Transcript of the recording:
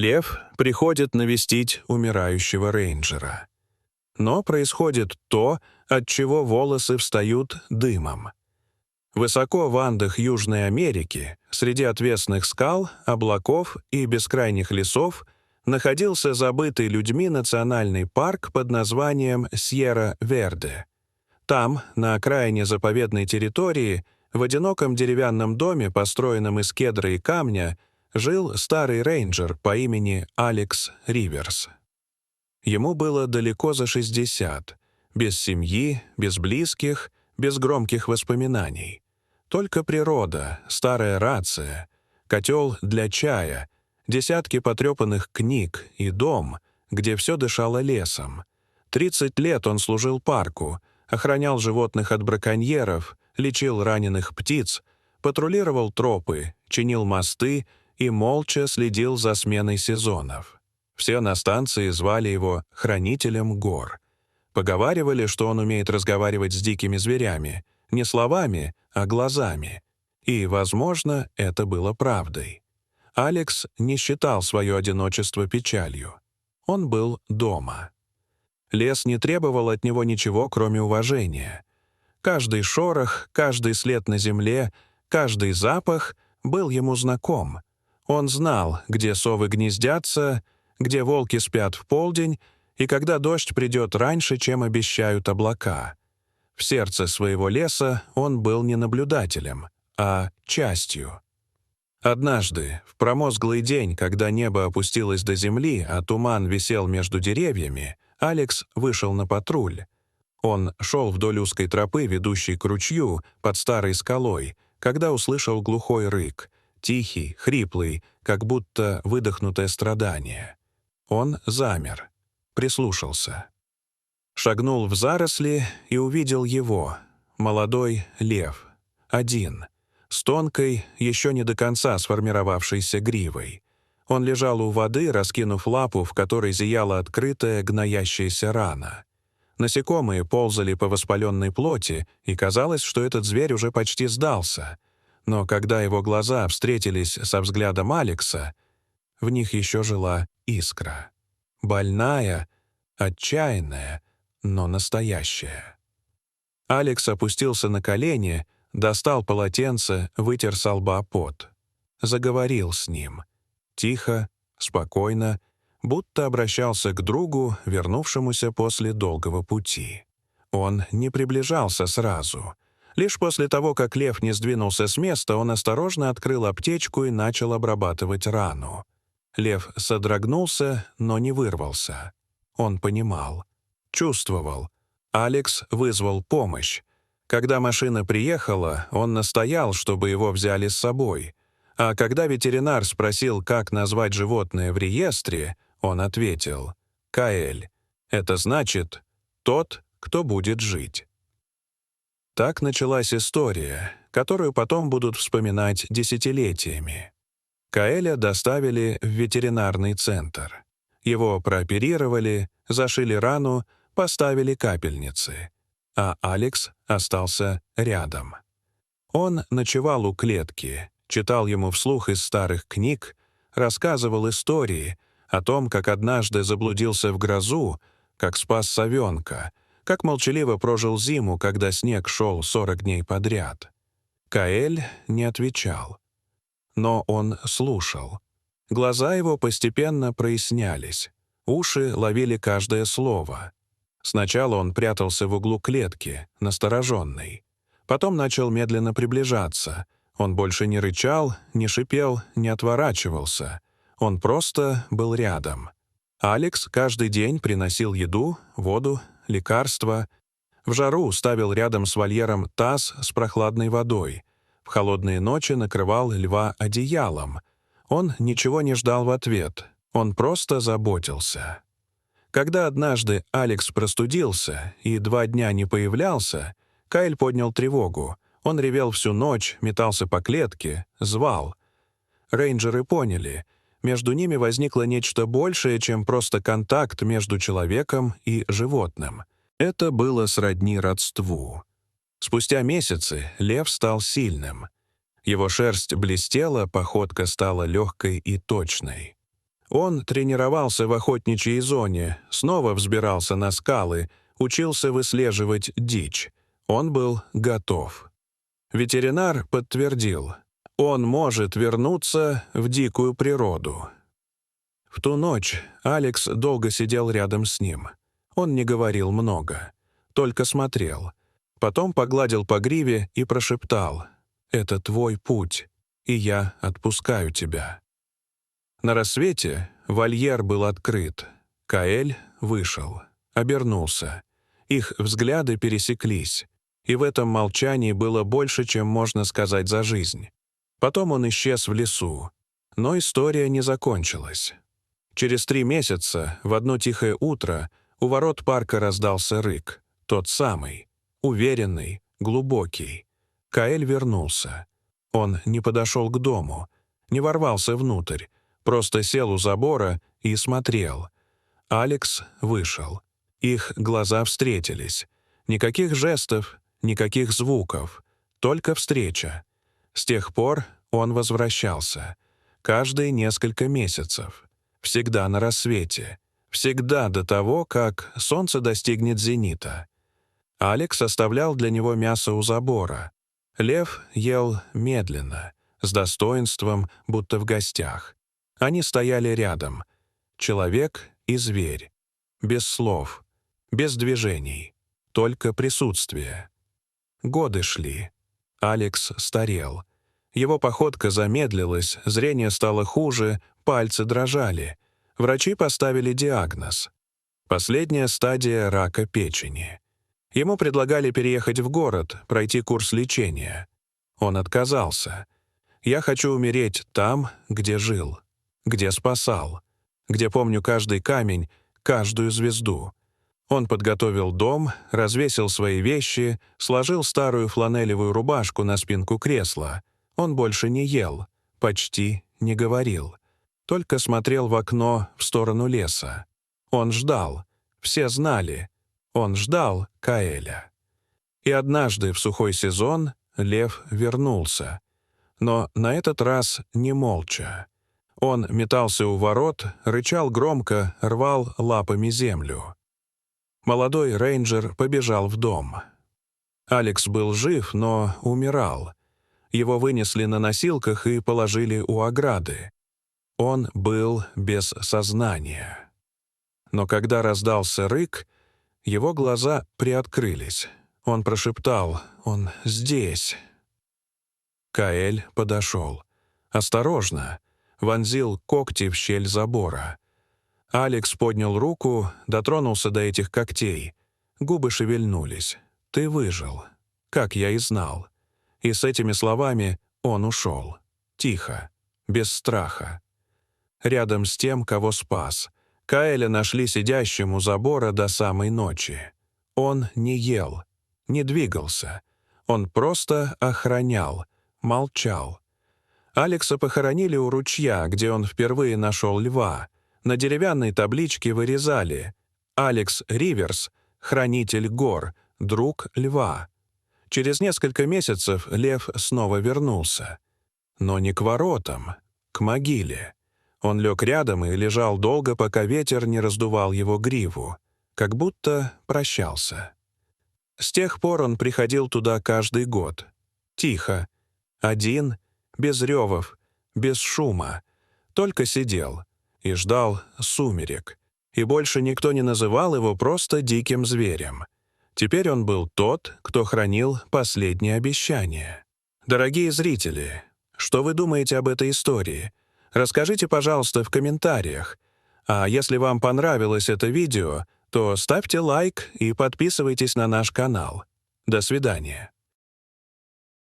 Лев приходит навестить умирающего рейнджера. Но происходит то, от чего волосы встают дымом. Высоко в Андах Южной Америки, среди отвесных скал, облаков и бескрайних лесов, находился забытый людьми национальный парк под названием Сьерра-Верде. Там, на окраине заповедной территории, в одиноком деревянном доме, построенном из кедра и камня, жил старый рейнджер по имени Алекс Риверс. Ему было далеко за 60, без семьи, без близких, без громких воспоминаний. Только природа, старая рация, котел для чая, десятки потрепанных книг и дом, где все дышало лесом. 30 лет он служил парку, охранял животных от браконьеров, лечил раненых птиц, патрулировал тропы, чинил мосты и молча следил за сменой сезонов. Все на станции звали его «хранителем гор». Поговаривали, что он умеет разговаривать с дикими зверями, не словами, а глазами. И, возможно, это было правдой. Алекс не считал свое одиночество печалью. Он был дома. Лес не требовал от него ничего, кроме уважения. Каждый шорох, каждый след на земле, каждый запах был ему знаком. Он знал, где совы гнездятся, где волки спят в полдень и когда дождь придет раньше, чем обещают облака. В сердце своего леса он был не наблюдателем, а частью. Однажды, в промозглый день, когда небо опустилось до земли, а туман висел между деревьями, Алекс вышел на патруль. Он шел вдоль узкой тропы, ведущей к ручью, под старой скалой, когда услышал глухой рык, тихий, хриплый, как будто выдохнутое страдание. Он замер, прислушался. Шагнул в заросли и увидел его, молодой лев, один, с тонкой, еще не до конца сформировавшейся гривой. Он лежал у воды, раскинув лапу, в которой зияла открытая, гноящаяся рана. Насекомые ползали по воспаленной плоти, и казалось, что этот зверь уже почти сдался. Но когда его глаза встретились со взглядом Алекса, в них еще жила искра. Больная, отчаянная, но настоящая. Алекс опустился на колени, достал полотенце, вытер со лба пот. Заговорил с ним. Тихо, спокойно, будто обращался к другу, вернувшемуся после долгого пути. Он не приближался сразу. Лишь после того, как лев не сдвинулся с места, он осторожно открыл аптечку и начал обрабатывать рану. Лев содрогнулся, но не вырвался. Он понимал. Чувствовал. Алекс вызвал помощь. Когда машина приехала, он настоял, чтобы его взяли с собой. А когда ветеринар спросил, как назвать животное в реестре, он ответил «Каэль». Это значит «тот, кто будет жить». Так началась история, которую потом будут вспоминать десятилетиями. Каэля доставили в ветеринарный центр. Его прооперировали, зашили рану, поставили капельницы. А Алекс остался рядом. Он ночевал у клетки, читал ему вслух из старых книг, рассказывал истории о том, как однажды заблудился в грозу, как спас совенка, как молчаливо прожил зиму, когда снег шел 40 дней подряд. Каэль не отвечал. Но он слушал. Глаза его постепенно прояснялись. Уши ловили каждое слово. Сначала он прятался в углу клетки, настороженный. Потом начал медленно приближаться. Он больше не рычал, не шипел, не отворачивался. Он просто был рядом. Алекс каждый день приносил еду, воду, лекарства. В жару ставил рядом с вольером таз с прохладной водой. В холодные ночи накрывал льва одеялом. Он ничего не ждал в ответ. Он просто заботился. Когда однажды Алекс простудился и 2 дня не появлялся, Каэль поднял тревогу. Он ревел всю ночь, метался по клетке, звал. Рейнджеры поняли. Между ними возникло нечто большее, чем просто контакт между человеком и животным. Это было сродни родству. Спустя месяцы лев стал сильным. Его шерсть блестела, походка стала легкой и точной. Он тренировался в охотничьей зоне, снова взбирался на скалы, учился выслеживать дичь. Он был готов. Ветеринар подтвердил, он может вернуться в дикую природу. В ту ночь Алекс долго сидел рядом с ним. Он не говорил много, только смотрел. Потом погладил по гриве и прошептал: «Это твой путь, и я отпускаю тебя». На рассвете вольер был открыт. Каэль вышел, обернулся. Их взгляды пересеклись, и в этом молчании было больше, чем можно сказать за жизнь. Потом он исчез в лесу, но история не закончилась. Через 3 месяца, в одно тихое утро, у ворот парка раздался рык, тот самый, уверенный, глубокий. Каэль вернулся. Он не подошел к дому, не ворвался внутрь, просто сел у забора и смотрел. Алекс вышел. Их глаза встретились. Никаких жестов, никаких звуков, только встреча. С тех пор он возвращался. Каждые несколько месяцев. Всегда на рассвете. Всегда до того, как солнце достигнет зенита. Алекс оставлял для него мясо у забора. Лев ел медленно, с достоинством, будто в гостях. Они стояли рядом. Человек и зверь. Без слов, без движений, только присутствие. Годы шли. Алекс старел. Его походка замедлилась, зрение стало хуже, пальцы дрожали. Врачи поставили диагноз. Последняя стадия рака печени. Ему предлагали переехать в город, пройти курс лечения. Он отказался. «Я хочу умереть там, где жил, где спасал, где помню каждый камень, каждую звезду». Он подготовил дом, развесил свои вещи, сложил старую фланелевую рубашку на спинку кресла. Он больше не ел, почти не говорил. Только смотрел в окно в сторону леса. Он ждал. Все знали. Он ждал Каэля. И однажды в сухой сезон лев вернулся. Но на этот раз не молча. Он метался у ворот, рычал громко, рвал лапами землю. Молодой рейнджер побежал в дом. Алекс был жив, но умирал. Его вынесли на носилках и положили у ограды. Он был без сознания. Но когда раздался рык, его глаза приоткрылись. Он прошептал: «Он здесь». Каэль подошел. Осторожно. Вонзил когти в щель забора. Алекс поднял руку, дотронулся до этих когтей. Губы шевельнулись. «Ты выжил, как я и знал». И с этими словами он ушел. Тихо, без страха. Рядом с тем, кого спас. Каэля нашли сидящим у забора до самой ночи. Он не ел, не двигался. Он просто охранял, молчал. Алекса похоронили у ручья, где он впервые нашел льва. На деревянной табличке вырезали: «Алекс Риверс, хранитель гор, друг льва». Через несколько месяцев лев снова вернулся. Но не к воротам, к могиле. Он лег рядом и лежал долго, пока ветер не раздувал его гриву, как будто прощался. С тех пор он приходил туда каждый год. Тихо, один, без ревов, без шума. Только сидел и ждал сумерек. И больше никто не называл его просто диким зверем. Теперь он был тот, кто хранил последние обещания. Дорогие зрители, что вы думаете об этой истории? Расскажите, пожалуйста, в комментариях. А если вам понравилось это видео, то ставьте лайк и подписывайтесь на наш канал. До свидания.